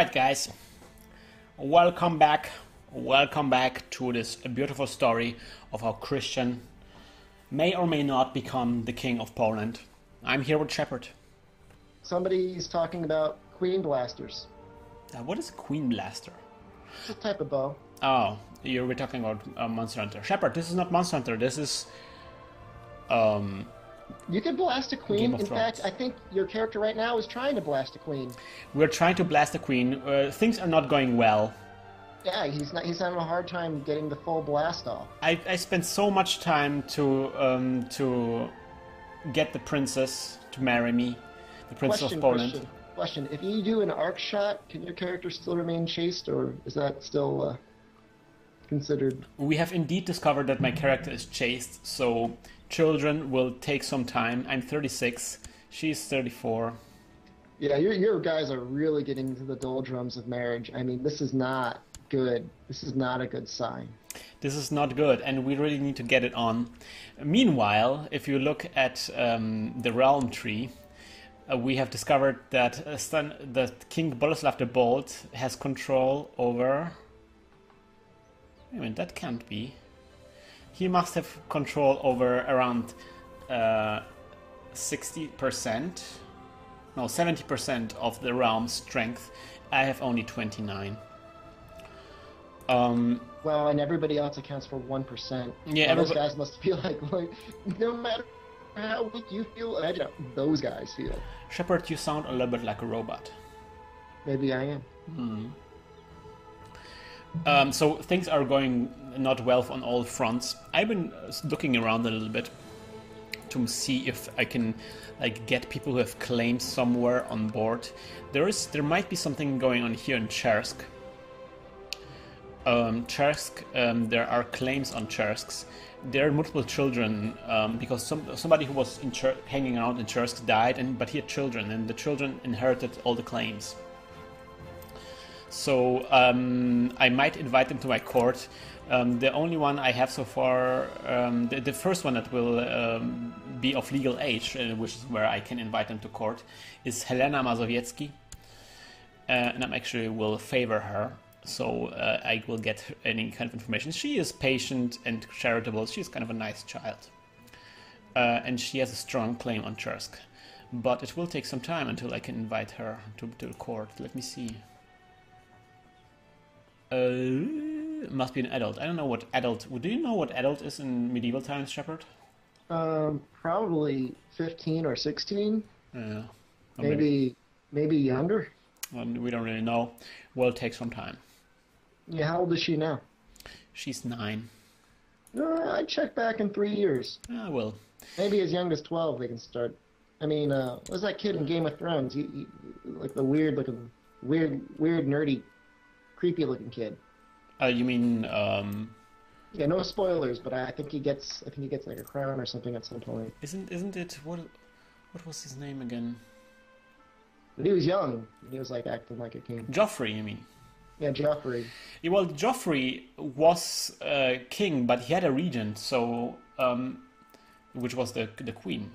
Alright guys, welcome back. Welcome back to this beautiful story of how Krystian may or may not become the king of Poland. I'm here with Shepard. Somebody's talking about queen blasters. What is a queen blaster? It's a type of bow. Oh, we're talking about Monster Hunter. Shepard, this is not Monster Hunter, this is... You can blast a queen. Game of In Thrones. fact, I think your character right now is trying to blast a queen. We're trying to blast the queen. Things are not going well. Yeah, he's having a hard time getting the full blast off. I spent so much time to get the princess to marry me, the princess of Poland. Question: if you do an arc shot, can your character still remain chaste, or is that still considered? We have indeed discovered that my character is chaste, so children will take some time. I'm 36, she's 34. Yeah, your guys are really getting into the doldrums of marriage. I mean, this is not good. This is not a good sign. This is not good, and we really need to get it on. Meanwhile, if you look at the realm tree, we have discovered that King Boleslav the Bold has control over... Wait a minute, that can't be. He must have control over around 60%, no, 70% of the realm's strength. I have only 29. Well, and everybody else accounts for 1%. Yeah, those guys must feel like no matter how weak you feel, imagine how those guys feel. Shepard, you sound a little bit like a robot. Maybe I am. So things are going not well on all fronts. I've been looking around a little bit to see if I can get people who have claims somewhere on board. There might be something going on here in Chersk. There are claims on Chersks. There are multiple children because somebody who was hanging around in Chersk died, but he had children, and the children inherited all the claims. So I might invite them to my court. The only one I have so far, the first one that will be of legal age, which is where I can invite them to court, is Helena Mazowiecki, and I actually will favor her. So I will get any kind of information. She is patient and charitable. She's kind of a nice child. And she has a strong claim on Chersk. But it will take some time until I can invite her to the court. Let me see. Must be an adult. I don't know what adult... Do you know what adult is in medieval times, Shepard? Probably 15 or 16. Yeah. Maybe younger. We don't really know. Will take some time. Yeah, how old is she now? She's 9. I'd check back in 3 years. I will. Maybe as young as 12 they can start. I mean, what's that kid in Game of Thrones? He like the weird, nerdy, creepy looking kid. You mean... Yeah, no spoilers, but I think he gets like a crown or something at some point. Isn't it... What was his name again? But he was young. He was like acting like a king. Joffrey, you mean? Yeah, Joffrey. Yeah, well, Joffrey was king, but he had a regent, so which was the queen,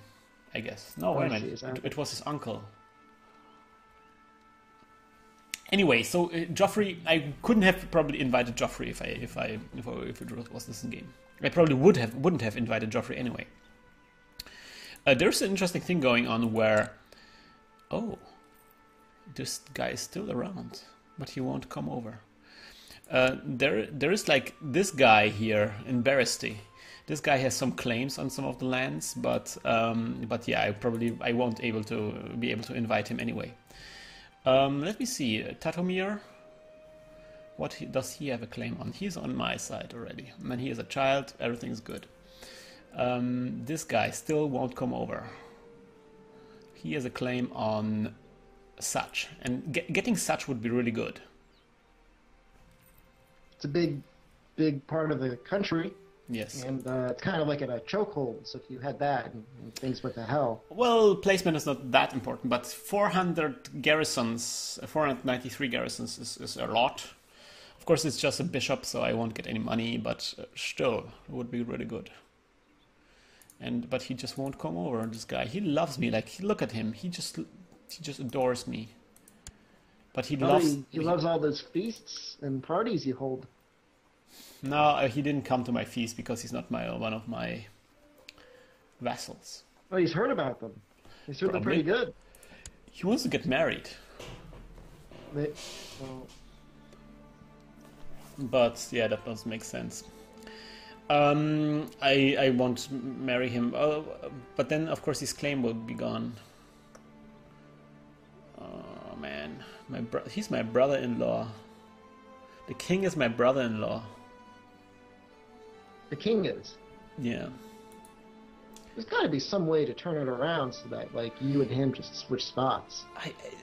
I guess. No, wait a minute. It was his uncle. Anyway, so Joffrey, I couldn't have probably invited Joffrey if it was this game. I probably wouldn't have invited Joffrey anyway. There's an interesting thing going on where, oh, this guy is still around, but he won't come over. There is like this guy here in Beresty. This guy has some claims on some of the lands, but yeah, I won't be able to invite him anyway. Let me see, Tatomir. Does he have a claim on? He's on my side already. When he is a child, everything's good. This guy still won't come over. He has a claim on Such, and getting Such would be really good. It's a big part of the country. Yes. And it's kind of like in a chokehold, so if you had that and things went to hell. Well, placement is not that important, but 400 garrisons, 493 garrisons is a lot. Of course, it's just a bishop, so I won't get any money, but still, it would be really good. But he just won't come over, this guy. He loves me, like, look at him. He just adores me. But he Probably loves... he loves all those feasts and parties you hold. No, he didn't come to my feast because he's not one of my vassals. Well, he's heard about them. He's heard they're Probably. pretty good. He wants to get married. Well, But yeah, that doesn't make sense. I won't marry him. But then, of course, his claim will be gone. Oh man, he's my brother-in-law. The king is my brother-in-law. the king is. Yeah. There's got to be some way to turn it around so that like you and him just switch spots.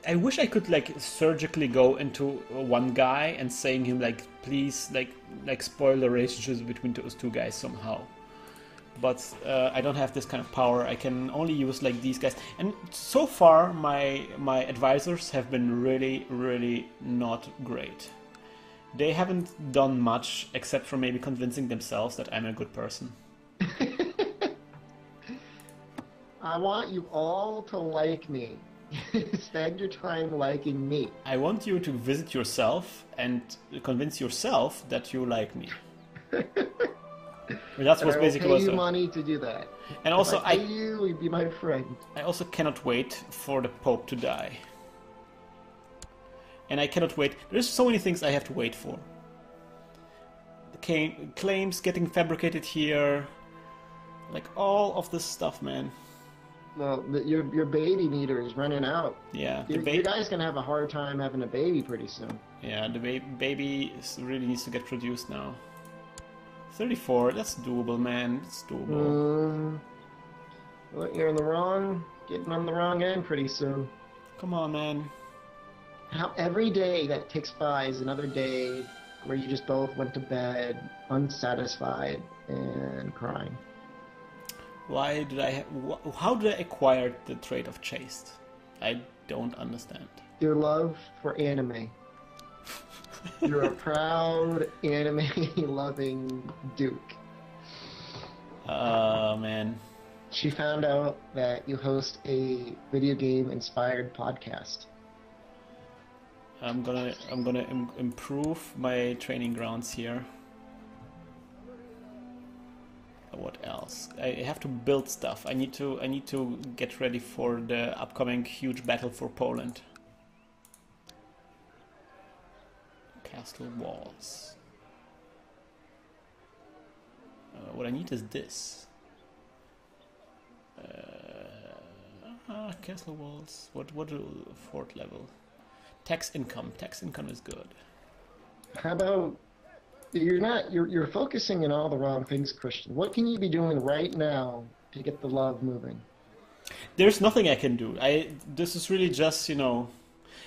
I wish I could like surgically go into one guy and saying him like, please like spoil the relationships between those two guys somehow. But I don't have this kind of power. I can only use like these guys. And so far my advisors have been really not great. They haven't done much except for maybe convincing themselves that I'm a good person. I want you all to like me. Spend your time liking me. I want you to visit yourself and convince yourself that you like me. That's what basically was. I will pay you money to do that. And also, if I pay you, you'd be my friend. I also cannot wait for the Pope to die. And I cannot wait. There's so many things I have to wait for. Claims getting fabricated here, like all of this stuff, man. Well, your baby meter is running out. Yeah, your guy's gonna have a hard time having a baby pretty soon. Yeah, the baby really needs to get produced now. 34, that's doable, man. It's doable. Well, you're getting on the wrong end pretty soon. Come on, man. How every day that ticks by is another day where you just both went to bed unsatisfied and crying. Why did how did I acquire the trait of chaste? I don't understand. Your love for anime. You're a proud anime-loving Duke. Man. She found out that you host a video game-inspired podcast. I'm gonna improve my training grounds here. What else? I have to build stuff. I need to get ready for the upcoming huge battle for Poland. Castle walls. What I need is this. Castle walls. What fort level? Tax income. Tax income is good. How about you're focusing on all the wrong things, Krystian. What can you be doing right now to get the love moving? There's nothing I can do. This is really just,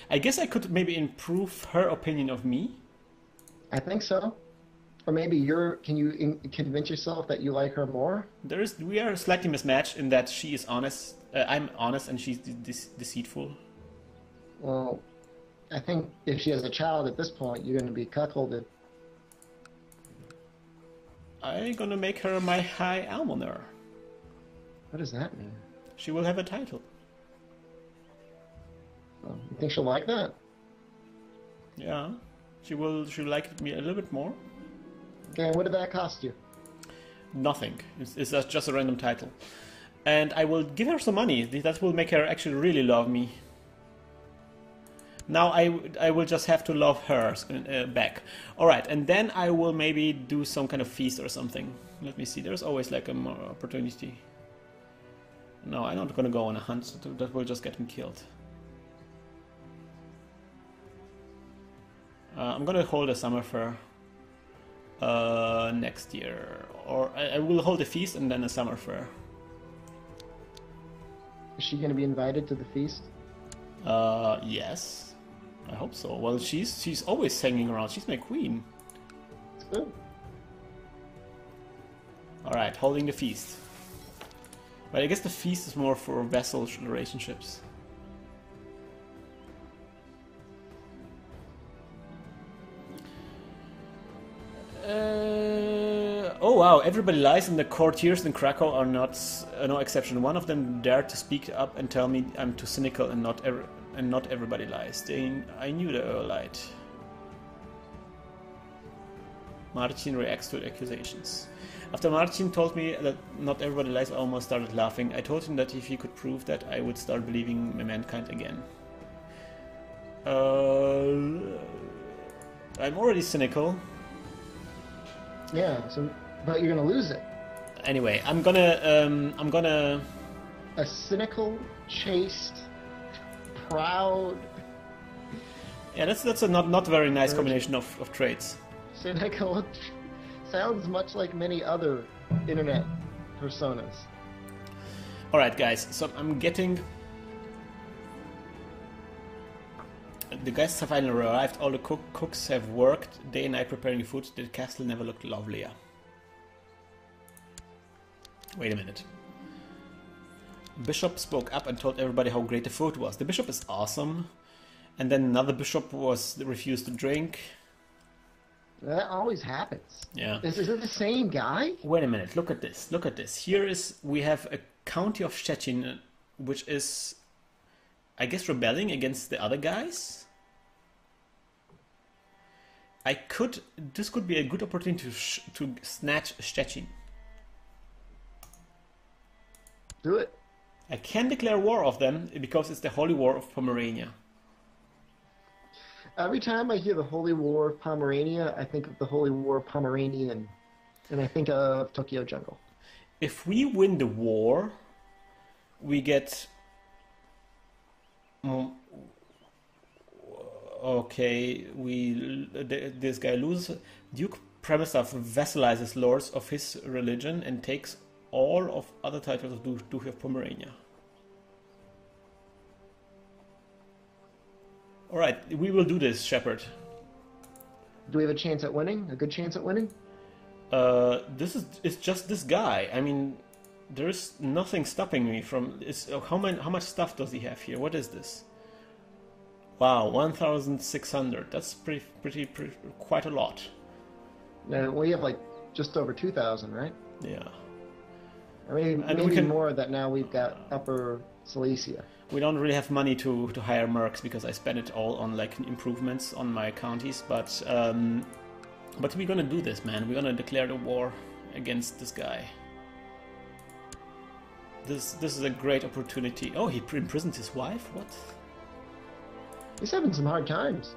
I guess I could maybe improve her opinion of me. I think so. Or maybe can you convince yourself that you like her more? We are slightly mismatched in that she is honest. I'm honest and she's deceitful. Well, I think if she has a child at this point, you're going to be cuckolded. I'm gonna make her my High Almoner. What does that mean? She will have a title. Oh, you think she'll like that? Yeah. She'll like me a little bit more. Okay, what did that cost you? Nothing. It's just a random title. And I will give her some money. That will make her actually really love me. Now I will just have to love her back. Alright, and then I will maybe do some kind of feast or something. Let me see, there's always like a more opportunity. No, I'm not gonna go on a hunt, that will just get me killed. I'm gonna hold a summer fair next year. Or I will hold a feast and then a summer fair. Is she going to be invited to the feast? Yes. I hope so. Well, she's always hanging around. She's my queen. That's good. Alright, holding the feast. But I guess the feast is more for vassal relationships. Oh wow, everybody lies and the courtiers in Krakow are not no exception. One of them dared to speak up and tell me I'm too cynical and not and not everybody lies. I knew they were lied. Martin reacts to the accusations. After Martin told me that not everybody lies, I almost started laughing. I told him that if he could prove that, I would start believing in mankind again. I'm already cynical. Yeah, so but you're gonna lose it. Anyway, I'm gonna. A cynical, chaste, proud. Yeah, that's a not very nice combination of traits. Cynical sounds much like many other internet personas. All right, guys. So I'm getting. The guests have finally arrived. All the cooks have worked day and night preparing food. The castle never looked lovelier. Wait a minute. Bishop spoke up and told everybody how great the food was. The bishop is awesome. And then another bishop refused to drink. That always happens. Yeah. Is it the same guy? Wait a minute. Look at this. Look at this. We have a county of Szczecin, which is, I guess, rebelling against the other guys. This could be a good opportunity to snatch Szczecin. Do it. I can declare war of them because it's the Holy War of Pomerania. Every time I hear the Holy War of Pomerania, I think of the Holy War of Pomeranian, and I think of Tokyo Jungle. If we win the war, we get... Okay, this guy loses. Duke Przemysław vassalizes lords of his religion and takes all of other titles of Duke of Pomerania. Alright, we will do this, Shepherd. Do we have a chance at winning? A good chance at winning? It's just this guy. I mean, there's nothing stopping me from... How much stuff does he have here? What is this? Wow, 1,600. That's pretty quite a lot. We have like just over 2,000, right? Yeah. I mean, And maybe more that now we've got Upper Silesia. We don't really have money to hire mercs because I spend it all on like improvements on my counties, but we're gonna do this, man. We're gonna declare the war against this guy. This is a great opportunity. Oh, he imprisoned his wife? What? He's having some hard times.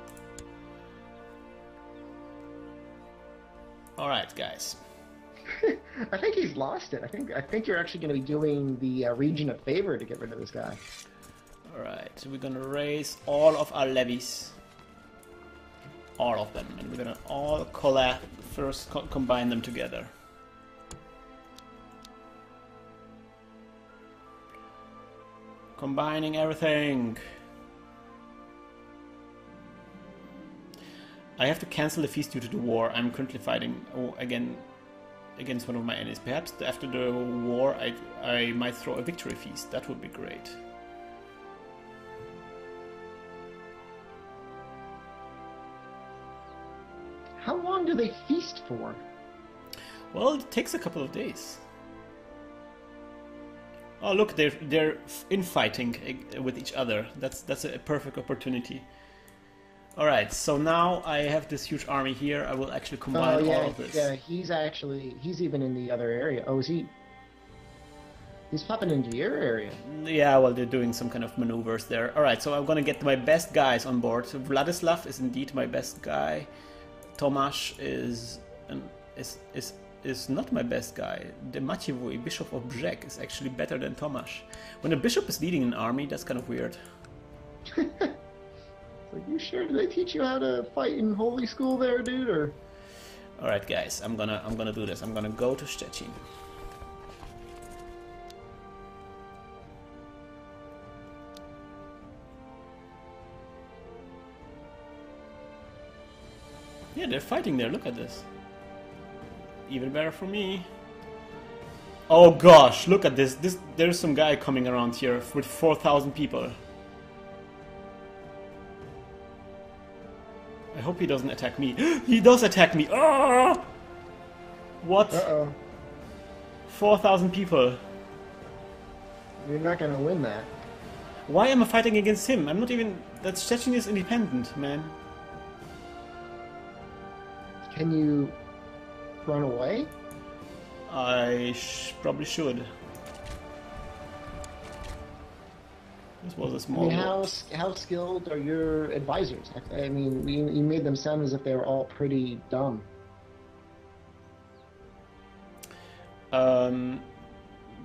Alright, guys. I think he's lost it. I think you're actually going to be doing the region a favor to get rid of this guy. Alright, so we're gonna raise all of our levies. All of them. And we're gonna all combine them together. Combining everything. I have to cancel the feast due to the war. I'm currently fighting again against one of my enemies. Perhaps after the war I might throw a victory feast. That would be great. How long do they feast for? Well, it takes a couple of days. Oh look, they're infighting with each other. That's a perfect opportunity. Alright, so now I have this huge army here. I will actually combine all of this. Yeah, he's even in the other area. Oh, is he? He's popping into your area. Yeah, well, they're doing some kind of maneuvers there. Alright, so I'm gonna get my best guys on board. So Vladislav is indeed my best guy. Tomasz is not my best guy. The Maciej, Bishop of Brzeg, is actually better than Tomasz. When a bishop is leading an army, that's kind of weird. Like, you sure? Did they teach you how to fight in holy school there, dude? Or all right, guys, I'm gonna do this. I'm gonna go to Szczecin. Yeah, they're fighting there. Look at this. Even better for me. Oh gosh, look at this. There's some guy coming around here with 4,000 people. I hope he doesn't attack me. He does attack me! Ah! What? uh-oh, 4,000 people. you're not gonna win that. Why am I fighting against him? I'm not even... That's Chechen is independent, man. Can you run away? I probably should. This was a I small... mean, how skilled are your advisors? I mean, you made them sound as if they were all pretty dumb.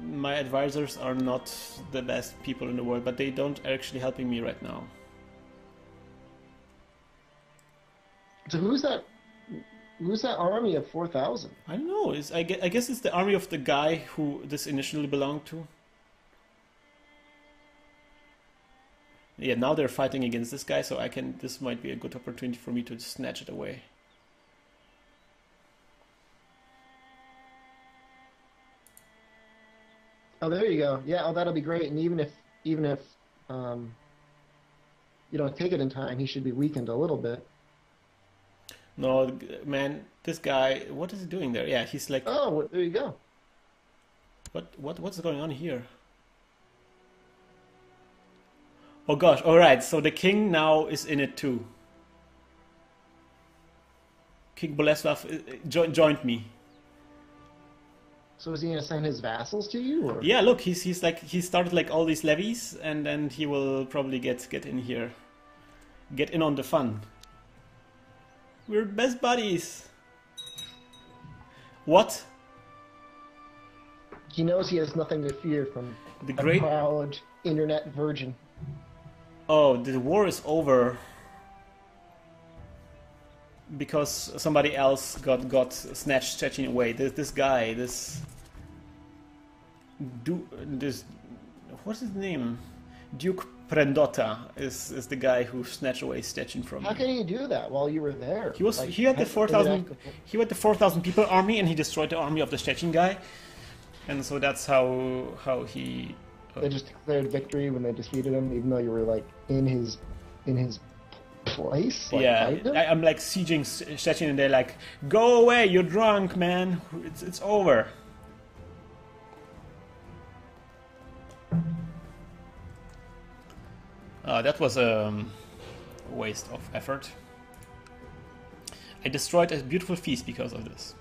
My advisors are not the best people in the world, but they don't actually helping me right now. So who's that army of 4,000? I don't know. I guess it's the army of the guy who this initially belonged to. Yeah, now they're fighting against this guy, so this might be a good opportunity for me to snatch it away. Oh, there you go. Yeah, oh, that'll be great. And even if you don't take it in time, he should be weakened a little bit. No, man, this guy, what is he doing there? Yeah, he's like... Oh, well, there you go. What's going on here? Oh gosh, alright, so the king now is in it too. King Boleslav joined me. So is he going to send his vassals to you? Or? Yeah, look, he started like all these levies, and then he will probably get in here. Get in on the fun. We're best buddies. What? He knows he has nothing to fear from The a great... proud internet virgin. Oh, the war is over. Because somebody else got snatched Chechen away. This guy, what's his name? Duke Prendota is the guy who snatched away Chechen from me. How can he do that while you were there? He had the 4,000 people army, and he destroyed the army of the Chechen guy, and so that's how he. They just declared victory when they defeated him, even though you were like in his place. Like, yeah, I'm like sieging Chechen, and they're like, "Go away, you're drunk, man. It's over." That was a waste of effort. I destroyed a beautiful feast because of this.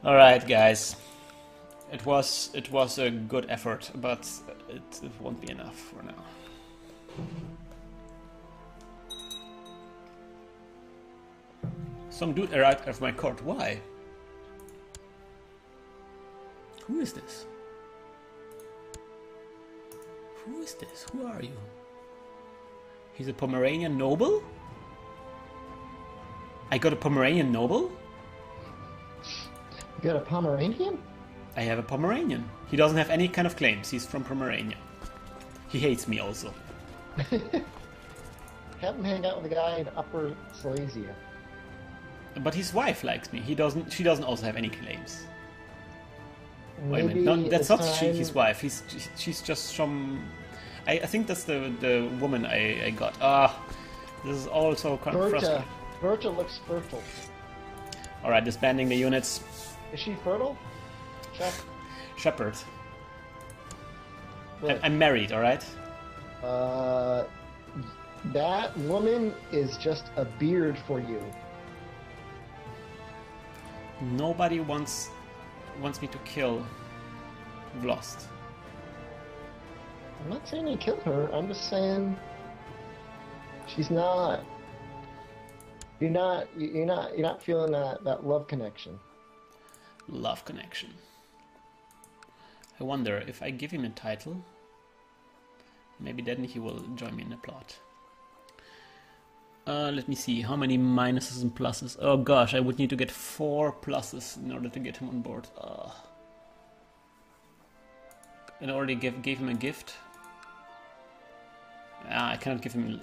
Alright, guys. It was a good effort, but it won't be enough for now. Some dude arrived at my court. Why? Who is this? Who is this? Who are you? He's a Pomeranian noble? I got a Pomeranian noble? You got a Pomeranian? I have a Pomeranian. He doesn't have any kind of claims. He's from Pomerania. He hates me also. Have him hang out with a guy in Upper Silesia. But his wife likes me. She doesn't also have any claims. Wait a Maybe minute. No, that's not time... his wife. She's just some... I think that's the woman I got. This is also kind of frustrating. Berta looks fertile. Alright, disbanding the units. Is she fertile? Shepherd. I'm married, alright? That woman is just a beard for you. Nobody wants me to kill Vlost. I'm not saying you kill her. I'm just saying she's not. You're not feeling that love connection. Love connection. I wonder if I give him a title, maybe then he will join me in the plot. Let me see, how many minuses and pluses? Oh gosh, I would need to get 4 pluses in order to get him on board. And I already gave him a gift. I cannot give him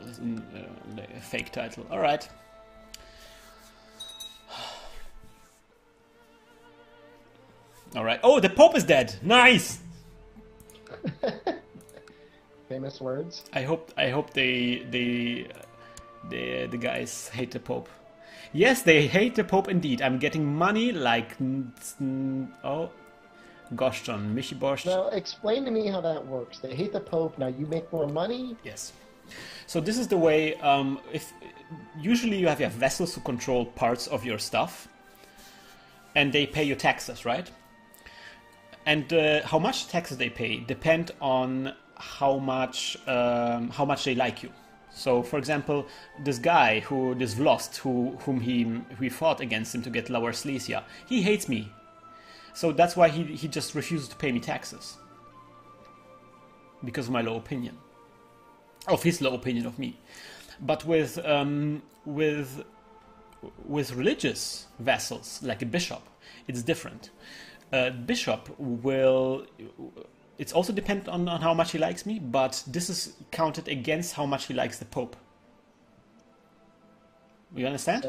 a fake title. Alright. Alright. Oh, the Pope is dead! Nice! Famous words. I hope the guys hate the Pope. Yes, they hate the Pope indeed. I'm getting money like... Oh, gosh, John, Michibosh. Now, explain to me how that works. They hate the Pope, now you make more money? Yes. So this is the way, if usually you have vessels who control parts of your stuff, and they pay you taxes, right? And how much taxes they pay depend on how much they like you. So, for example, this guy this Vlost, whom he fought against him to get Lower Silesia, he hates me. So that's why he just refuses to pay me taxes. Because of my low opinion. Of his low opinion of me. But with religious vassals, like a bishop, it's different. Bishop will... It's also dependent on how much he likes me, but this is counted against how much he likes the Pope. You understand?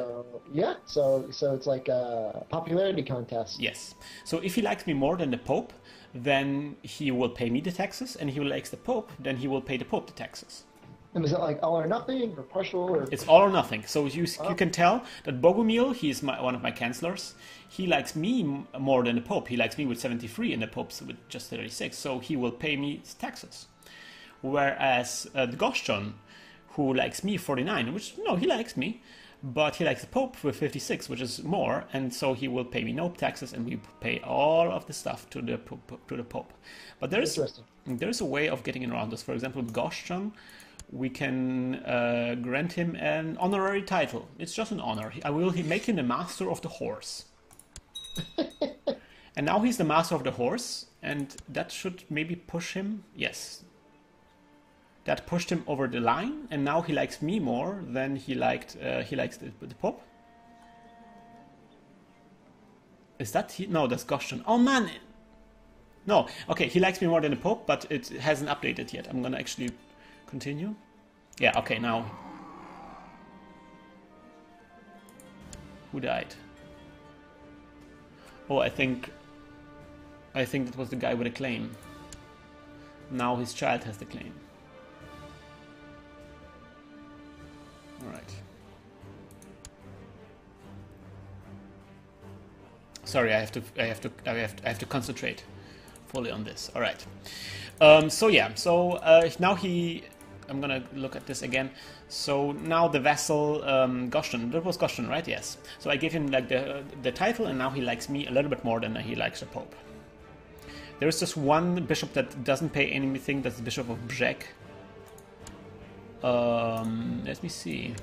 Yeah, so it's like a popularity contest. Yes. So if he likes me more than the Pope, then he will pay me the taxes, and if he likes the Pope, then he will pay the Pope the taxes. And is it like all or nothing, or partial, or... It's all or nothing. So you can tell that Bogumil, he's one of my chancellors, he likes me more than the Pope. He likes me with 73 and the Pope's with just 36. So he will pay me taxes. Whereas the Goshchon, who likes me 49, which, no, he likes me, but he likes the Pope with 56, which is more, and so he will pay me no taxes, and we pay all of the stuff to the Pope. But there is a way of getting around this. For example, with Goshchon, we can grant him an honorary title. It's just an honor. I will make him the master of the horse. And now he's the master of the horse, and that should maybe push him. Yes. That pushed him over the line, and now he likes me more than he likes the Pope. Is that he? No, that's Goshchon. Oh man! No, okay, he likes me more than the Pope, but it hasn't updated yet. I'm gonna actually continue. Yeah, okay, now. Who died? Oh, I think that was the guy with a claim. Now his child has the claim. Alright. Sorry, I have to concentrate fully on this. Alright. Now I'm gonna look at this again. So now the vassal Goshchon, that was Goshchon, right? Yes. So I gave him like the title, and now he likes me a little bit more than he likes the Pope. There is just one bishop that doesn't pay anything. That's the Bishop of Brzeg. Let me see.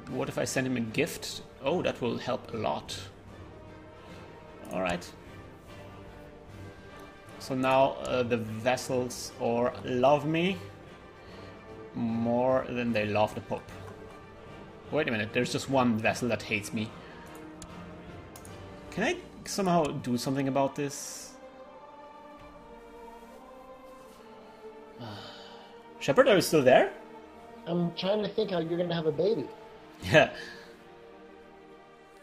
What if I send him a gift? Oh, that will help a lot. All right. So now the vassals love me more than they love the Pope. Wait a minute, there's just one vassal that hates me. Can I somehow do something about this? Shepard, are you still there? I'm trying to think how you're going to have a baby. Yeah.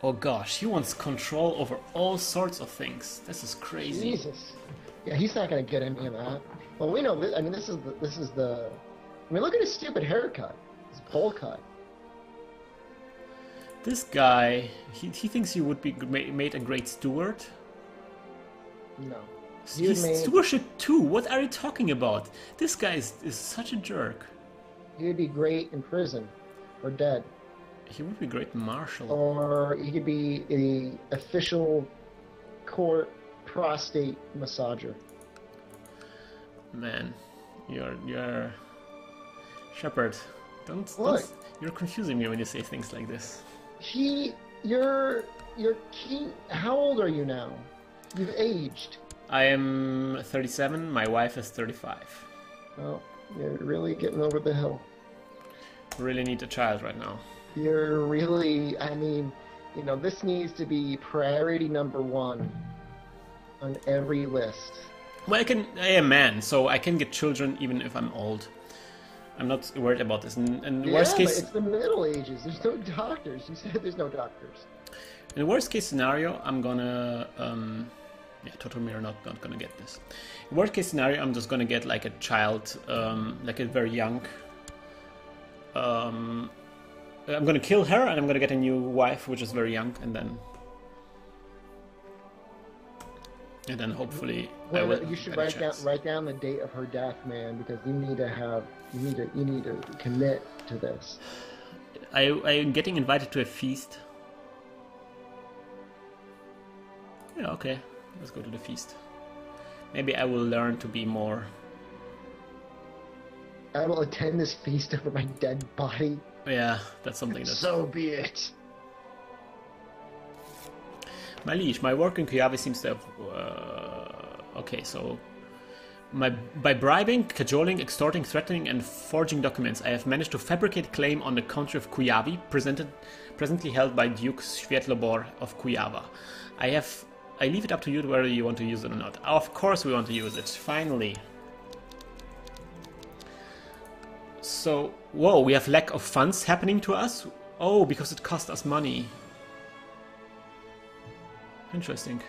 Oh gosh, he wants control over all sorts of things. This is crazy. Jesus. Yeah, he's not going to get any of that. Well, we know. I mean, this is the. I mean, look at his stupid haircut. His bowl cut. This guy, he thinks he would be made a great steward. No. He's stewardship too. What are you talking about? This guy is such a jerk. He would be great in prison, or dead. He would be great marshal. Or he could be the official court prostate massager. Man, you're Shepard. Don't you're confusing me when you say things like this. You're king. How old are you now? You've aged. I am 37. My wife is 35. Well, you're really getting over the hill. Really need a child right now. You're really. I mean, this needs to be priority number 1 on every list. Well, I am a man, so I can get children even if I'm old. I'm not worried about this. And worst case, but it's the Middle Ages. There's no doctors. You said there's no doctors. In the worst case scenario, I'm gonna Totomir not gonna get this. In worst case scenario, I'm just gonna get like a child, like a very young, I'm gonna kill her, and I'm gonna get a new wife, which is very young, and then hopefully I will. You should write down the date of her death, man, because you need to commit to this. I'm getting invited to a feast. Yeah, okay. Let's go to the feast. Maybe I will learn to be more. I will attend this feast over my dead body. Yeah, that's something that. So be it. My liege, my work in Kuyave seems to have. Okay, so. By bribing, cajoling, extorting, threatening, and forging documents, I have managed to fabricate claim on the country of Kuyave, presently held by Duke Svietlobor of Kuyava. I leave it up to you whether you want to use it or not. Of course we want to use it, finally. So, whoa, we have lack of funds happening to us? Oh, because it cost us money. Interesting.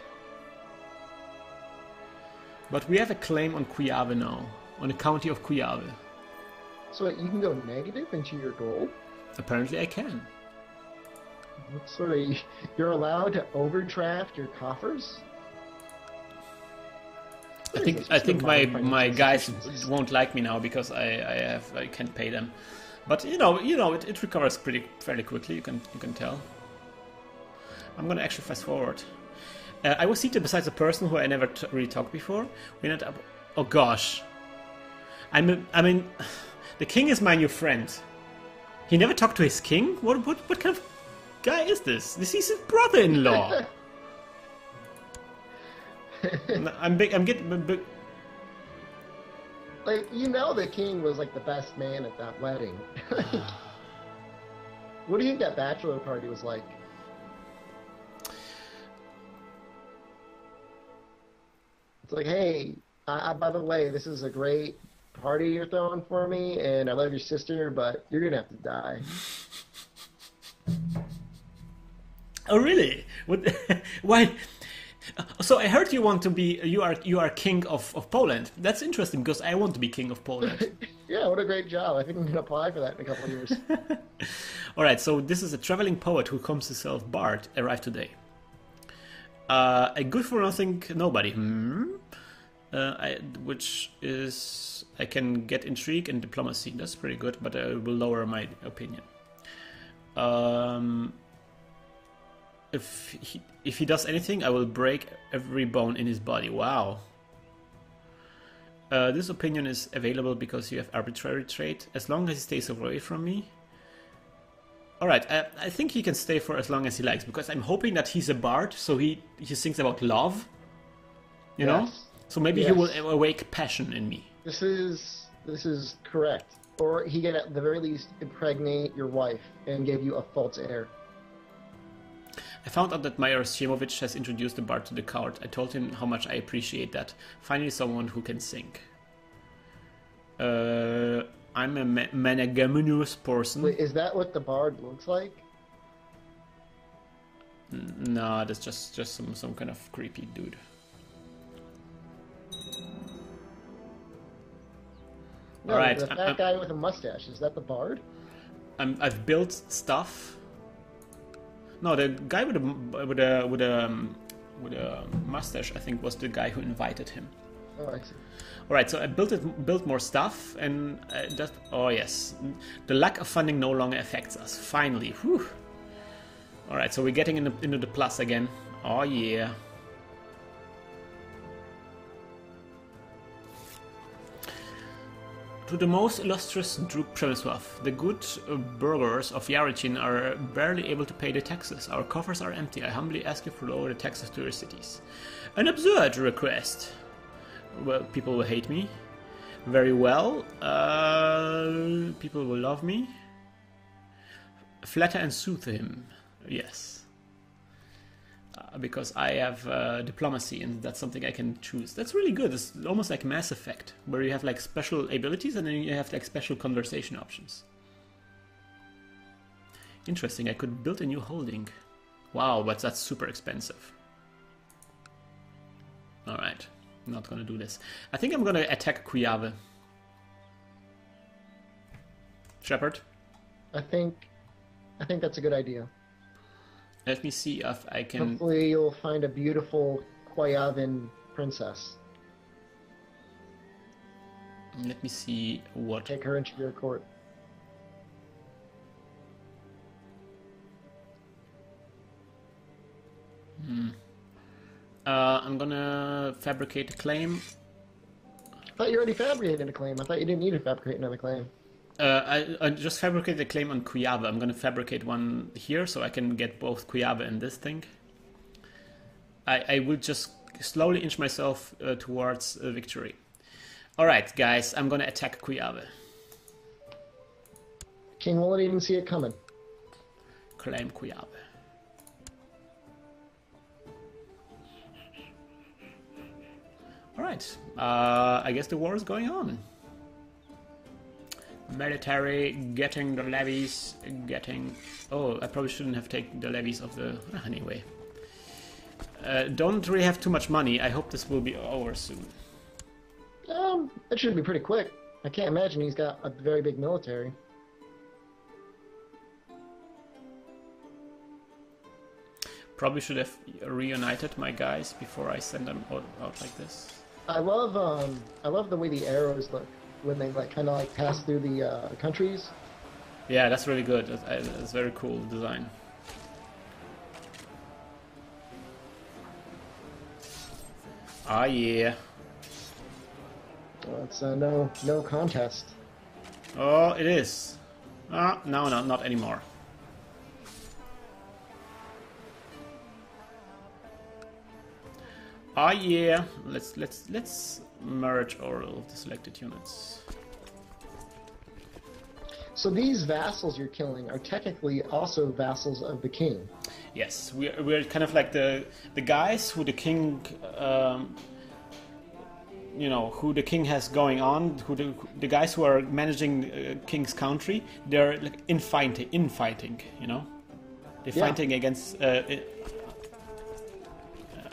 But we have a claim on Kuyave now, on the county of Kuyave. So you can go negative into your gold? Apparently I can. Sorry, you're allowed to overdraft your coffers? I think my guys won't like me now because I can't pay them. But you know it recovers fairly quickly. You can tell. I'm gonna actually fast forward. I was seated beside a person who I never really talked before. We ended up. Oh gosh. I mean, the king is my new friend. He never talked to his king. What kind of guy is this? This is his brother-in-law. I'm getting. Like, you know, the king was like the best man at that wedding. What do you think that bachelor party was like? It's like, hey, by the way, this is a great party you're throwing for me, and I love your sister, but you're gonna have to die. Oh, really? What? Why? So I heard you want to be. You are king of Poland. That's interesting because I want to be king of Poland. Yeah, what a great job! I think I'm gonna apply for that in a couple of years. All right. So this is a traveling poet who calls himself Bard. Arrived today. A good for nothing nobody. Which is I can get intrigue and diplomacy. That's pretty good, but I will lower my opinion. If he does anything, I will break every bone in his body. Wow. This opinion is available because you have arbitrary trait. As long as he stays away from me. Alright, I think he can stay for as long as he likes, because I'm hoping that he's a bard, so he thinks about love. You know? So maybe he will awake passion in me. This is correct. Or he can at the very least impregnate your wife and give you a false heir. I found out that Mayor Siemovich has introduced the bard to the court. I told him how much I appreciate that. Finally someone who can sing. I'm a monogamous person. Wait, is that what the bard looks like? No, that's just some kind of creepy dude. No, all right, the fat guy with a mustache. Is that the bard? I've built stuff. No, the guy with a mustache, I think, was the guy who invited him. Oh, I see. All right, so I built more stuff, and oh yes, the lack of funding no longer affects us. Finally, whew. All right, so we're getting into the plus again. Oh yeah. To the most illustrious Duke Przemysław, the good burghers of Yarichin are barely able to pay the taxes. Our coffers are empty. I humbly ask you to lower the taxes to your cities. An absurd request. Well, people will hate me. Very well. People will love me. Flatter and soothe him. Yes. Because I have diplomacy, and that's something I can choose. That's really good. It's almost like Mass Effect, where you have like special abilities and then you have like special conversation options. Interesting. I could build a new holding. Wow, but that's super expensive. All right, I'm not gonna do this. I think I'm gonna attack Kuyave. Shepherd. I think I think that's a good idea. Let me see if I can... Hopefully you'll find a beautiful Quyavan princess. Let me see what... Take her into your court. I'm gonna fabricate a claim. I thought you already fabricated a claim. I thought you didn't need to fabricate another claim. I just fabricated a claim on Cuyava. I'm gonna fabricate one here so I can get both Cuyava and this thing. I will just slowly inch myself towards victory. Alright, guys, I'm gonna attack Cuyava. King won't even see it coming. Claim Cuyava. Alright, I guess the war is going on. Military, getting the levies, getting... Oh, I probably shouldn't have taken the levies of the... Anyway. Don't really have too much money. I hope this will be over soon. It should be pretty quick. I can't imagine he's got a very big military. Probably should have reunited my guys before I send them out like this. I love the way the arrows look when they kind of pass through the countries. Yeah, that's really good. That's very cool design. Ah, yeah. Well, it's no contest. Oh, it is. Ah, no, not anymore. Ah, yeah. Let's merge all of the selected units. So these vassals you're killing are technically also vassals of the king. Yes, we're kind of like the guys who the king, you know, who the king has going on, who the guys who are managing king's country. They're like infighting, you know, they're fighting against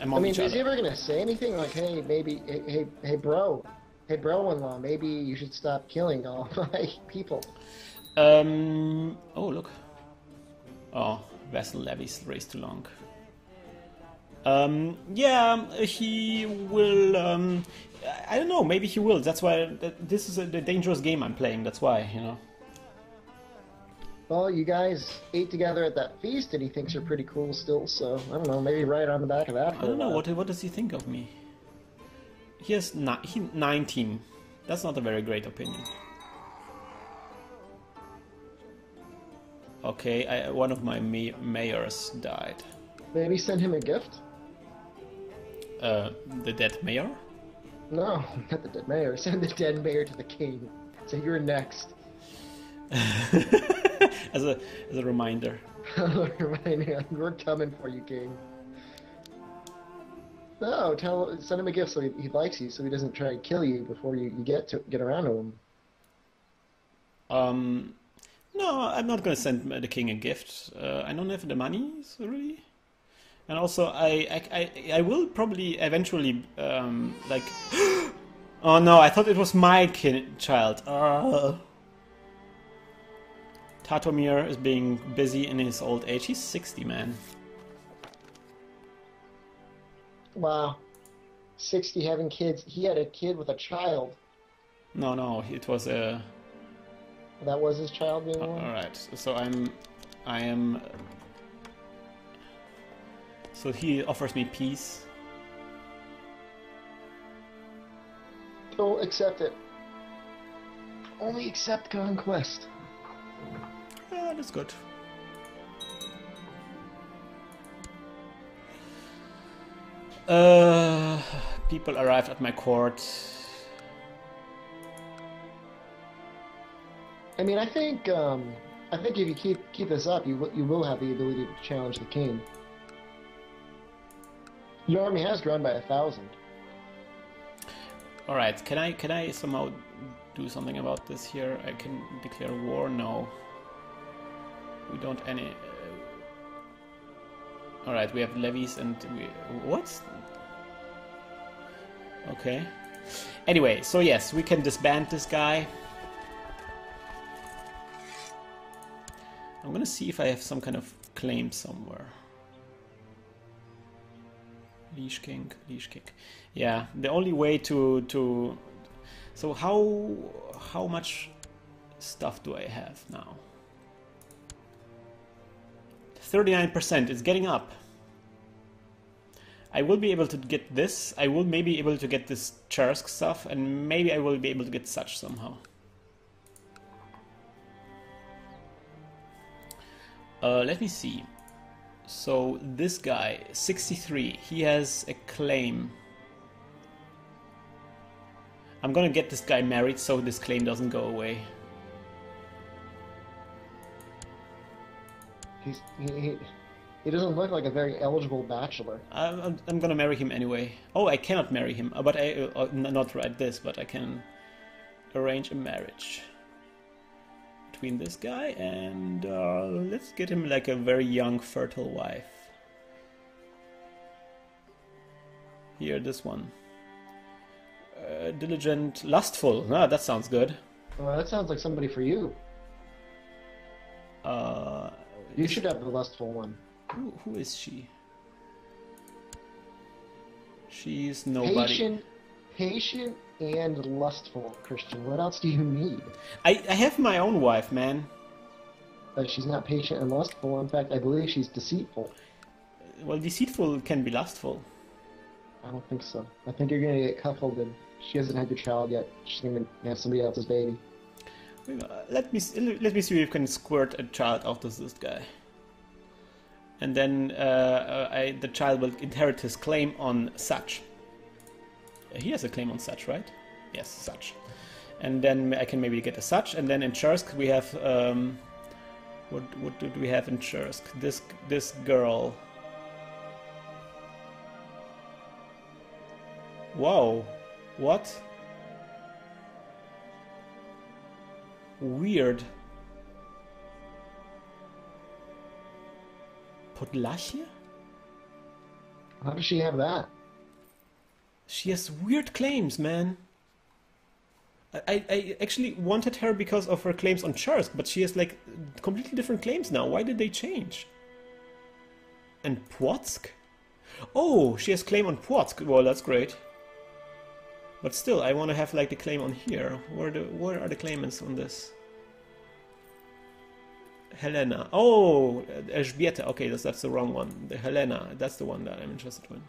among each other. Is he ever gonna say anything like, "Hey, maybe, hey, bro-in-law, maybe you should stop killing all my people"? Oh, look. Oh, vessel levies raised too long. Yeah, he will. I don't know. Maybe he will. That's why this is the dangerous game I'm playing. That's why, you know. Well, you guys ate together at that feast, and he thinks you're pretty cool still. So I don't know. Maybe right on the back of that. I don't know. What does he think of me? He 19. That's not a very great opinion. Okay, one of my mayors died. Maybe send him a gift? The dead mayor? No, not the dead mayor. Send the dead mayor to the king. Say you're next. as a reminder. We're coming for you, king. No, send him a gift so he likes you, so he doesn't try and kill you before you get around to him. No, I'm not going to send the king a gift. I don't have the money, so really. And also, I will probably eventually, like... Oh no, I thought it was my child. Tatomir is being busy in his old age. He's 60, man. Wow. 60 having kids. He had a kid with a child. No, it was a... That was his child being born? Alright, so I am... So he offers me peace. Don't accept it. Only accept conquest. Yeah, that's good. People arrived at my court. I mean, I think if you keep this up, you will have the ability to challenge the king. Your army has grown by 1,000. All right, can I somehow do something about this here? I can declare war. No, we don't any. All right, we have levies and what? Okay. Anyway, so yes, we can disband this guy. I'm gonna see if I have some kind of claim somewhere. Leash King, Leash King. Yeah, the only way to so how much stuff do I have now? 39%. It's getting up. I will be able to get this. I will maybe be able to get this Chersk stuff, and maybe I will be able to get such somehow. Let me see. So this guy, 63, he has a claim. I'm gonna get this guy married so this claim doesn't go away. He doesn't look like a very eligible bachelor. I'm gonna marry him anyway. Oh, I cannot marry him, but I not write this, but I can arrange a marriage between this guy and let's get him like a very young, fertile wife. Here, this one. Diligent, lustful. Ah, that sounds good. Well, that sounds like somebody for you. You should have the lustful one. Who is she? She's nobody. Patient and lustful, Krystian. What else do you need? I have my own wife, man. But she's not patient and lustful. In fact, I believe she's deceitful. Well, deceitful can be lustful. I don't think so. I think you're gonna get cuckolded. She hasn't had your child yet. She's gonna have somebody else's baby. Let me see if you can squirt a child out of this guy, and then the child will inherit his claim on such. He has a claim on such, right? Yes, such. And then I can maybe get a such, and then in Chersk we have what did we have in Chersk? This girl. Whoa, what? Weird. Podlachia? How does she have that? She has weird claims, man. I actually wanted her because of her claims on Chersk, but she has like completely different claims now. Why did they change? And Płotsk? Oh, she has claim on Płotsk. Well, that's great. But still, I want to have like the claim on here. Where are the claimants on this? Helena. Oh, Elżbieta. Okay, that's the wrong one. The Helena. That's the one that I'm interested in.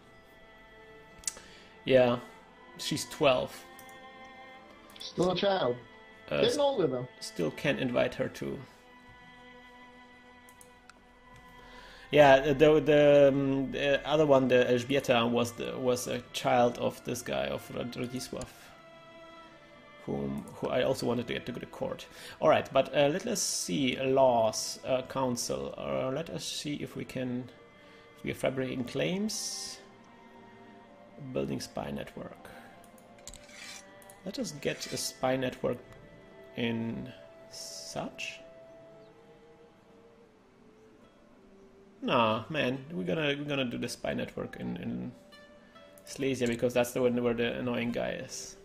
Yeah, she's 12. Still a child. Getting older though. Still can't invite her to. Yeah, the other one, the Elżbieta, was a child of this guy, of Radisław, who I also wanted to get to the court. All right, but let us see laws, council. Let us see if we are fabricating claims, building spy network. Let us get a spy network in such. Nah, man, we're gonna do the spy network in Silesia because that's the one where the annoying guy is.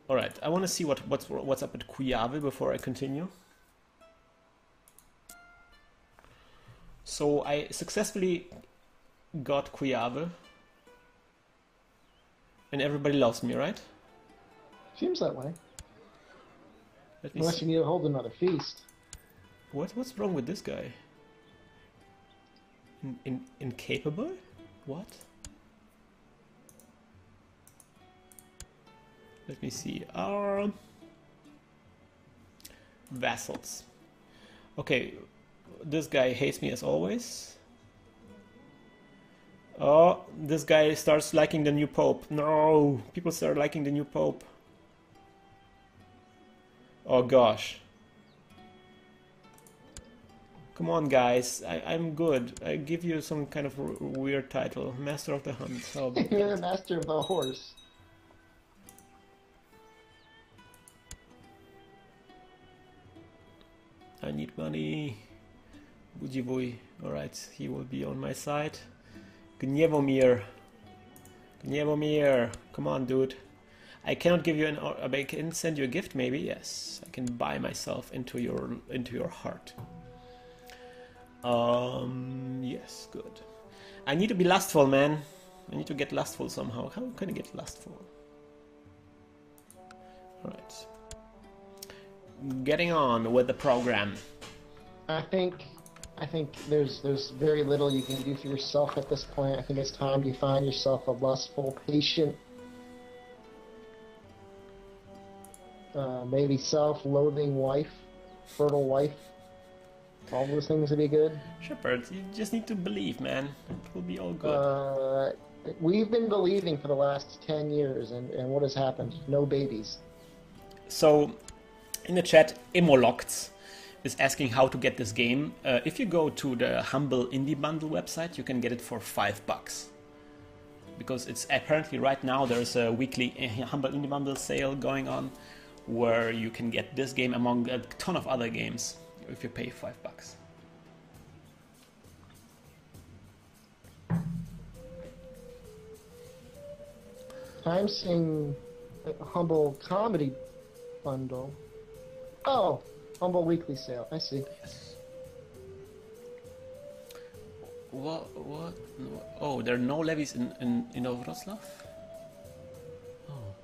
All right, I want to see what's up at Kujawy before I continue. So I successfully got Kujawy, and everybody loves me, right? Seems that way. Let me Unless see. you need to hold another feast. What's wrong with this guy? Incapable? What? Let me see. Vassals. Okay, this guy hates me as always. Oh, this guy starts liking the new pope. No, people start liking the new pope. Oh gosh. Come on, guys. I'm good. I give you some kind of weird title. Master of the Hunt. Oh, You're the master of the horse. I need money. Budziwuj. Alright, he will be on my side. Gniewomir. Gniewomir. Come on, dude. I cannot give you I can send you a gift, maybe. Yes, I can buy myself into your heart. Yes, good. I need to be lustful, man. I need to get lustful somehow. How can I get lustful? Alright. Getting on with the program. I think there's very little you can do for yourself at this point. I think it's time you find yourself a lustful, patient, maybe self-loathing wife, fertile wife. All those things would be good. Shepard, you just need to believe, man. It will be all good. We've been believing for the last 10 years, and what has happened? No babies. So, in the chat, Immolocts is asking how to get this game. If you go to the Humble Indie Bundle website, you can get it for $5. Because it's apparently right now there's a weekly Humble Indie Bundle sale going on where you can get this game among a ton of other games if you pay $5. I'm seeing a Humble Comedy Bundle. Oh, Humble Weekly Sale. I see. Yes. What? Oh, there are no levies in Wrocław? Oh.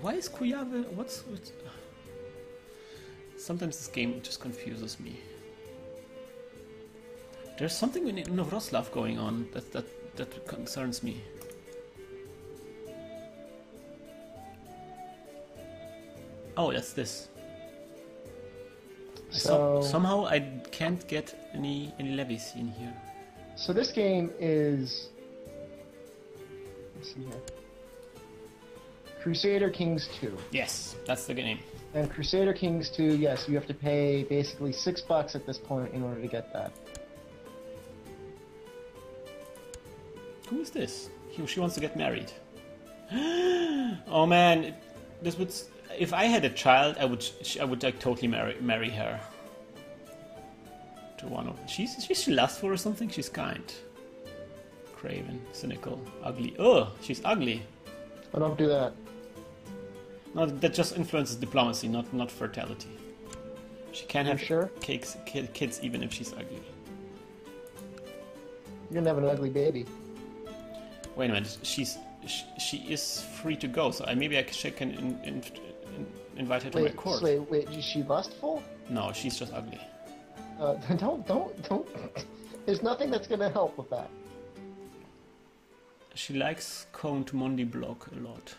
Why is Kujawy? What's sometimes this game just confuses me. There's something in Wrocław going on that concerns me. Oh, that's this. Somehow I can't get any levies in here. So this game is... Let's see here. Crusader Kings 2. Yes, that's the name. And Crusader Kings 2, yes, you have to pay basically $6 at this point in order to get that. Who is this? She wants to get married. Oh man, this would. If I had a child, I would like totally marry her. To one of. She's lustful or something. She's kind. Craven, cynical, ugly. Oh, she's ugly. I don't do that. No, that just influences diplomacy, not fertility. She can't have kids even if she's ugly. You're gonna have an ugly baby. Wait a minute, she is free to go, so maybe I can invite her to my court. Wait, is she lustful? No, she's just ugly. Don't. There's nothing that's gonna help with that. She likes Count Mondi Block a lot.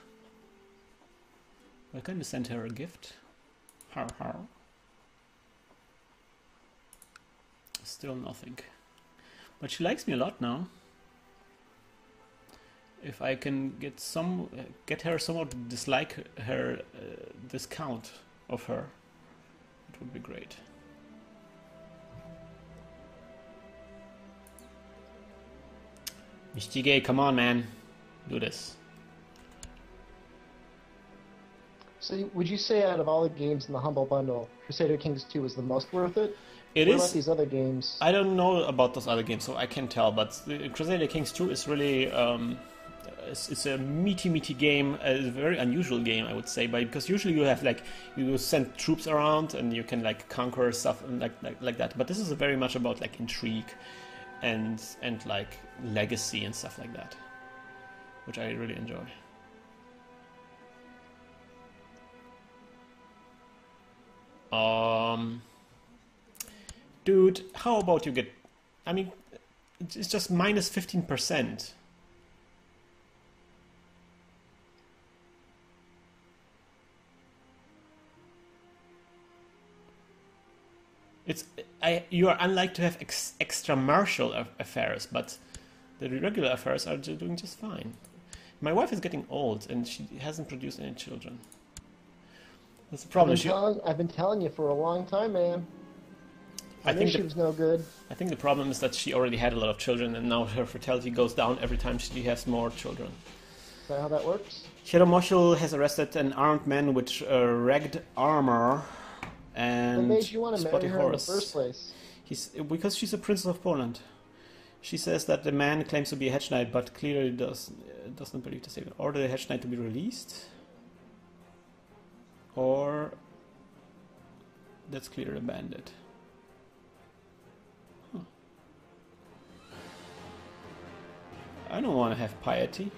I can send her a gift. Har har. Still nothing. But she likes me a lot now. If I can get her somewhat to dislike her this count of her, it would be great. Michige, come on, man, do this. So, would you say out of all the games in the Humble Bundle, Crusader Kings 2 is the most worth it? What about these other games? I don't know about those other games, so I can't tell. But Crusader Kings 2 is really it's a meaty game, a very unusual game, I would say. Because usually you have you send troops around and you can conquer stuff and like that. But this is very much about intrigue and legacy and stuff like that, which I really enjoy. Dude, how about you get... I mean, it's just minus 15%. You are unlike to have extramartial affairs, but the regular affairs are doing just fine. My wife is getting old, and she hasn't produced any children. That's the problem. I've been telling you for a long time, man. I think she was no good. I think the problem is that she already had a lot of children, and now her fertility goes down every time she has more children. Is that how that works? Shadow Marshal has arrested an armed man with ragged armor What And made you want to Spotty marry her in the Horse. first place? Because she's a princess of Poland. She says that the man claims to be a hedge knight, but clearly doesn't believe the statement. Order the hedge knight to be released, or that's clearly a bandit. Huh. I don't want to have piety.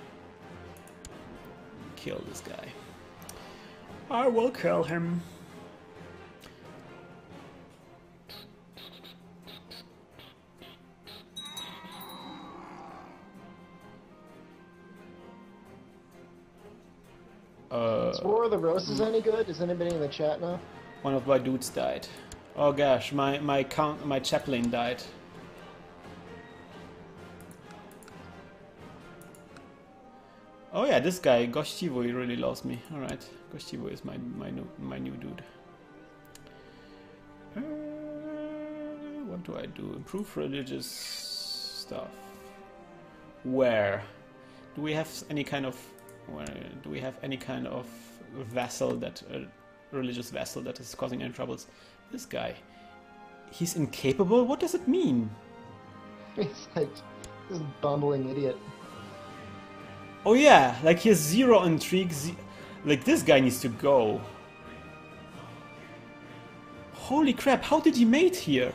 Kill this guy. I will kill him. Is War of the Roses any good? Is anybody in the chat now? One of my dudes died. Oh gosh, my chaplain died. Oh yeah, this guy Gościwo, he really lost me. All right, Gościwo is my new dude. What do I do? Improve religious stuff. Where do we have any kind of? Do we have any kind of vassal that religious vassal that is causing any troubles? This guy, he's incapable. What does it mean? He's like this bumbling idiot. Oh yeah, like he has zero intrigue. Like this guy needs to go. Holy crap! How did he mate here?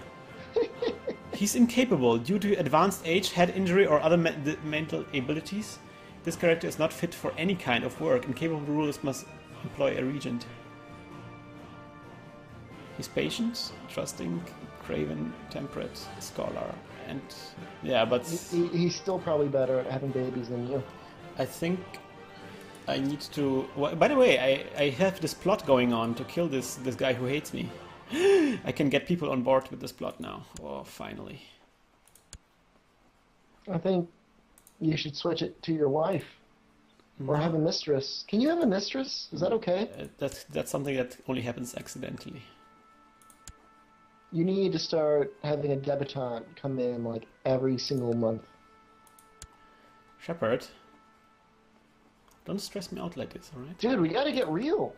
He's incapable due to advanced age, head injury, or other mental abilities. This character is not fit for any kind of work. Incapable rulers must employ a regent. He's patient, trusting, craven, temperate, scholar, and yeah, but he's still probably better at having babies than you. I think I need to. Well, by the way, I have this plot going on to kill this guy who hates me. I can get people on board with this plot now. Oh, finally. I think you should switch it to your wife. Or have a mistress. Can you have a mistress? Is that okay? That's something that only happens accidentally. You need to start having a debutante come in like every single month. Shepard, don't stress me out like this, alright? Dude, we gotta get real.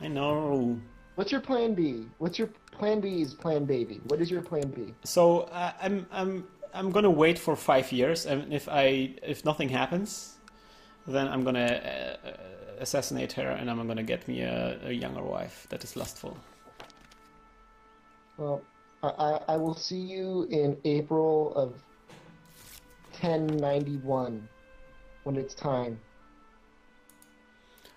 I know. What's your plan B? What's your plan B is plan baby. What is your plan B? So I'm gonna wait for 5 years, and if nothing happens, then I'm gonna assassinate her, and I'm gonna get me a younger wife that is lustful. Well, I will see you in April of 1091 when it's time.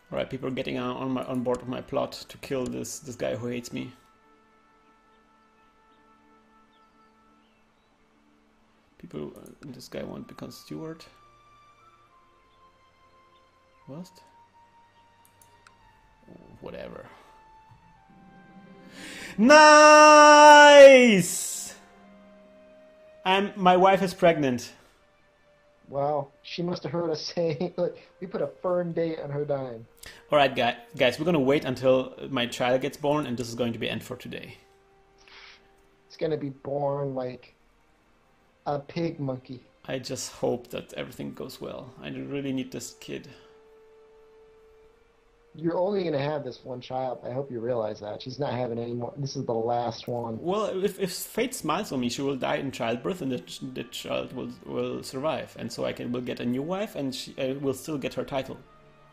All right, people are getting on board with my plot to kill this guy who hates me. People, this guy won't become steward. What? Whatever. Nice! My wife is pregnant. Wow, she must have heard us saying, look, we put a firm date on her dying. Alright, guys, we're gonna wait until my child gets born, and this is going to be end for today. It's gonna be born like a pig monkey. I just hope that everything goes well. I really need this kid. You're only gonna have this one child. I hope you realize that. She's not having any more. This is the last one. Well, if fate smiles on me, she will die in childbirth, and the child will survive, and so will get a new wife, and she will still get her title.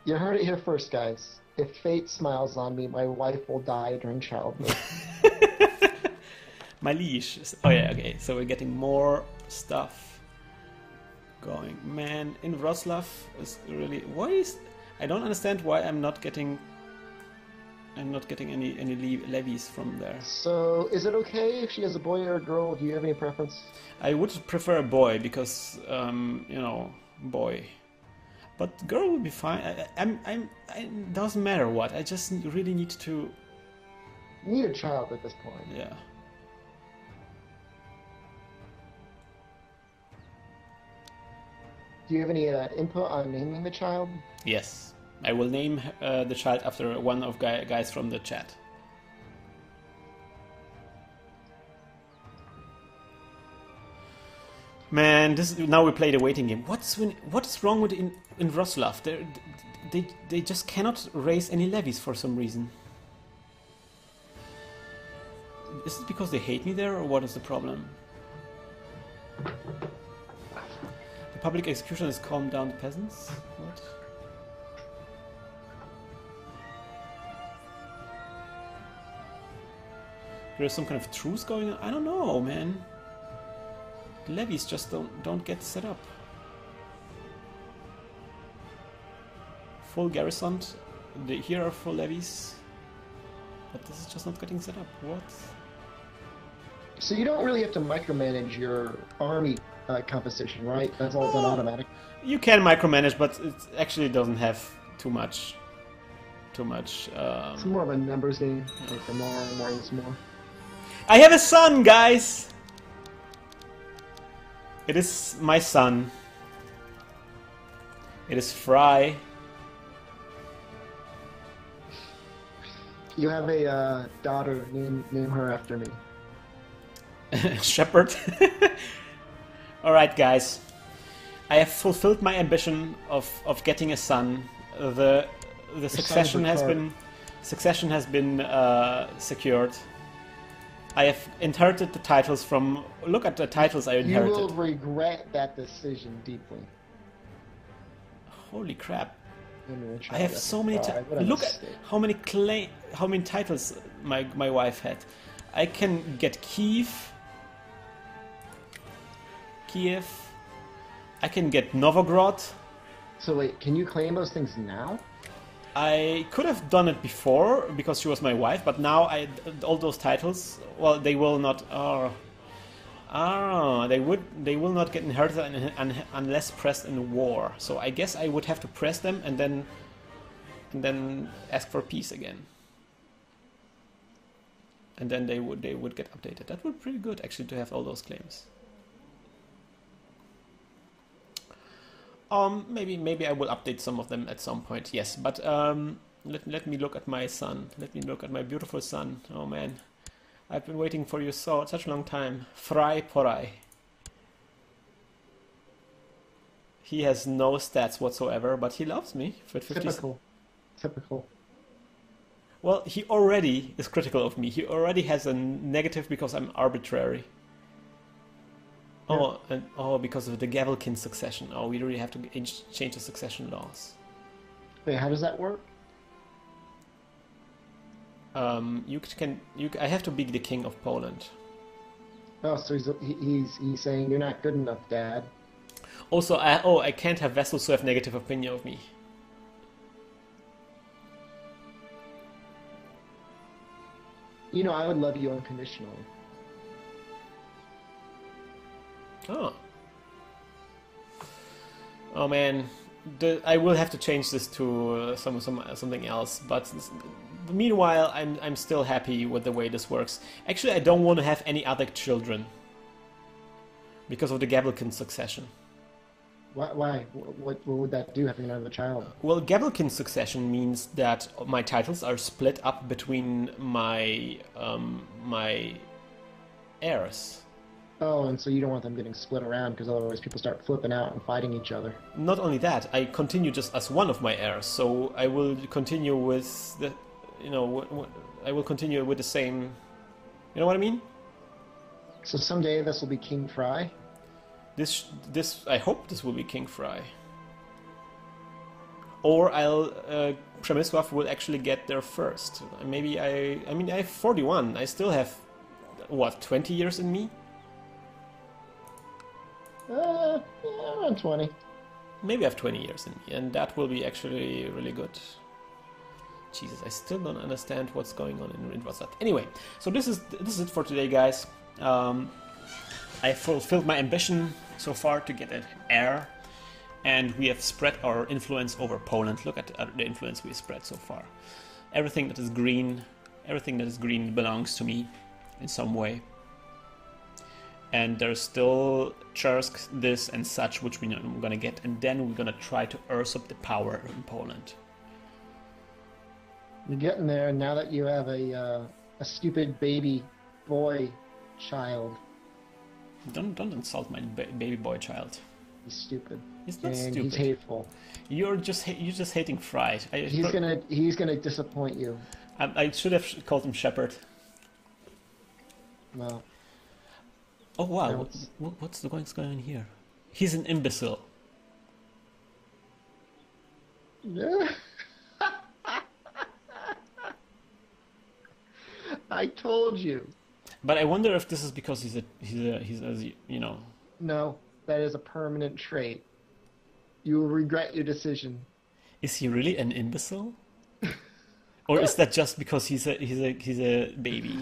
You heard it here first, guys. If fate smiles on me, my wife will die during childbirth. My liege. Oh yeah, okay. So we're getting more stuff going. Man, in Wrocław is really. Why is? I don't understand why I'm not getting any levies from there. So, is it okay if she has a boy or a girl? Do you have any preference? I would prefer a boy because, you know, boy. But girl would be fine. It doesn't matter what. I just really need to. You need a child at this point. Yeah. Do you have any input on naming the child? Yes. I will name the child after one of guys from the chat. Man, now we play the waiting game. What's wrong with in Wrocław? They just cannot raise any levies for some reason. Is it because they hate me there, or what is the problem? The public execution has calmed down the peasants? What? There's some kind of truce going on? I don't know, man. The levies just don't get set up. Full garrison. Here are full levies. But this is just not getting set up. What? So you don't really have to micromanage your army composition, right? That's all done automatic. You can micromanage, but it actually doesn't have too much. It's more of a numbers game. Like the more is more. I have a son, guys! It is my son. It is Fry. You have a daughter. Name her after me. Shepherd. Alright, guys. I have fulfilled my ambition of getting a son. The succession has been secured. I have inherited the titles from... Look at the titles I inherited. You will regret that decision deeply. Holy crap. I have so many look at how many titles my wife had. I can get Kiev. I can get Novgorod. So wait, can you claim those things now? I could have done it before because she was my wife, but now all those titles, well, they will not. They will not get inherited unless pressed in war. So I guess I would have to press them and then ask for peace again. And then they would get updated. That would be pretty good actually to have all those claims. Maybe I will update some of them at some point. Yes, but let me look at my son. Let me look at my beautiful son. Oh man. I've been waiting for you such a long time. Fry Porai. He has no stats whatsoever, but he loves me. Typical. Well, he already is critical of me. He already has a negative because I'm arbitrary. Yeah. Because of the Gavelkin succession. Oh, we really have to change the succession laws. Wait, how does that work? I have to be the king of Poland. Oh, so he's saying you're not good enough, Dad. Also, I can't have vassals who have negative opinion of me. You know, I would love you unconditionally. Oh man, I will have to change this to something else. But meanwhile, I'm still happy with the way this works. Actually, I don't want to have any other children because of the Gavelkin succession. Why? What would that do, having another child? Well, Gavelkin succession means that my titles are split up between my heirs. Oh, and so you don't want them getting split around because otherwise people start flipping out and fighting each other. Not only that, I continue just as one of my heirs, so I will continue with the, I will continue with the same. You know what I mean? So someday this will be King Fry. I hope this will be King Fry. Or Przemysław will actually get there first. Maybe I have 41. I still have, 20 years in me? Yeah, around 20. Maybe I have 20 years in me, and that will be actually really good. Jesus, I still don't understand what's going on in Rindwasat. Anyway, so this is it for today, guys. I fulfilled my ambition so far to get an heir, and we have spread our influence over Poland. Look at the influence we have spread so far. Everything that is green belongs to me in some way. And there's still Chersk, this and such, which we're going to get, and then we're going to try to usurp the power in Poland. You're getting there now that you have a stupid baby boy child. Don't insult my baby boy child. He's stupid. He's not stupid. He's hateful. You're just hating Fry. He's gonna disappoint you. I should have called him Shepherd. No. Oh wow, No. what's going on here? He's an imbecile. Yeah. I told you. But I wonder if this is because he's you know. No, that is a permanent trait. You will regret your decision. Is he really an imbecile? Or is that just because he's a baby?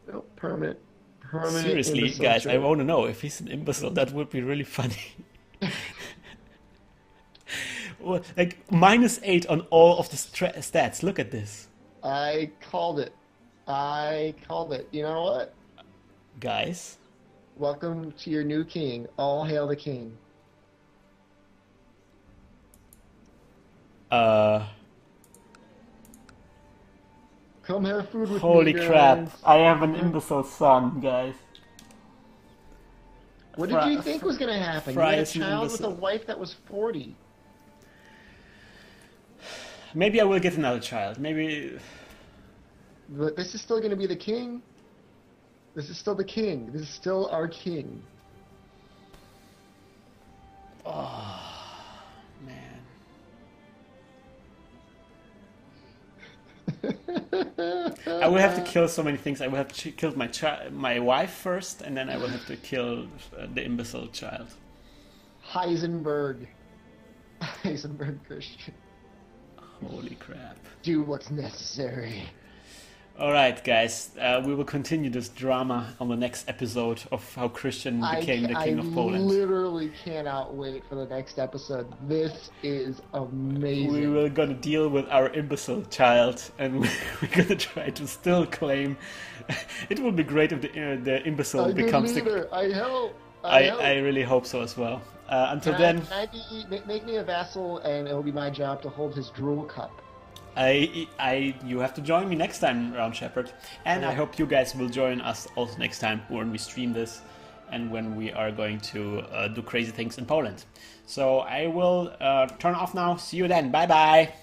No, permanent. Seriously, imbecile guys, I trait. want to know if he's an imbecile. That would be really funny. Well, like -8 on all of the stats. Look at this, I called it. I called it. You know what? guys. Welcome to your new king. All hail the king. Come have food with Holy me, guys. crap! I have an imbecile son, guys. What did you think was going to happen? You Fry had a is an child with a imbecile. wife that was 40. Maybe I will get another child. Maybe. But this is still going to be the king. This is still the king. This is still our king. Man. I will have to kill so many things. I will have to kill my wife first, and then I will have to kill the imbecile child. Heisenberg. Heisenberg Christian. Holy crap. Do what's necessary. Alright, guys, we will continue this drama on the next episode of how Krystian became the King of I Poland. literally cannot wait for the next episode. This is amazing. We were gonna deal with our imbecile child, and we're gonna try to still claim. It would be great if the imbecile A good becomes leader. the. I hope. I hope. I really hope so as well. Until Can then, make me a vassal, and it will be my job to hold his drool cup. you have to join me next time, Round Shepherd, and I hope you guys will join us also next time when we stream this, and when we are going to do crazy things in Poland. So I will turn off now. See you then. Bye bye.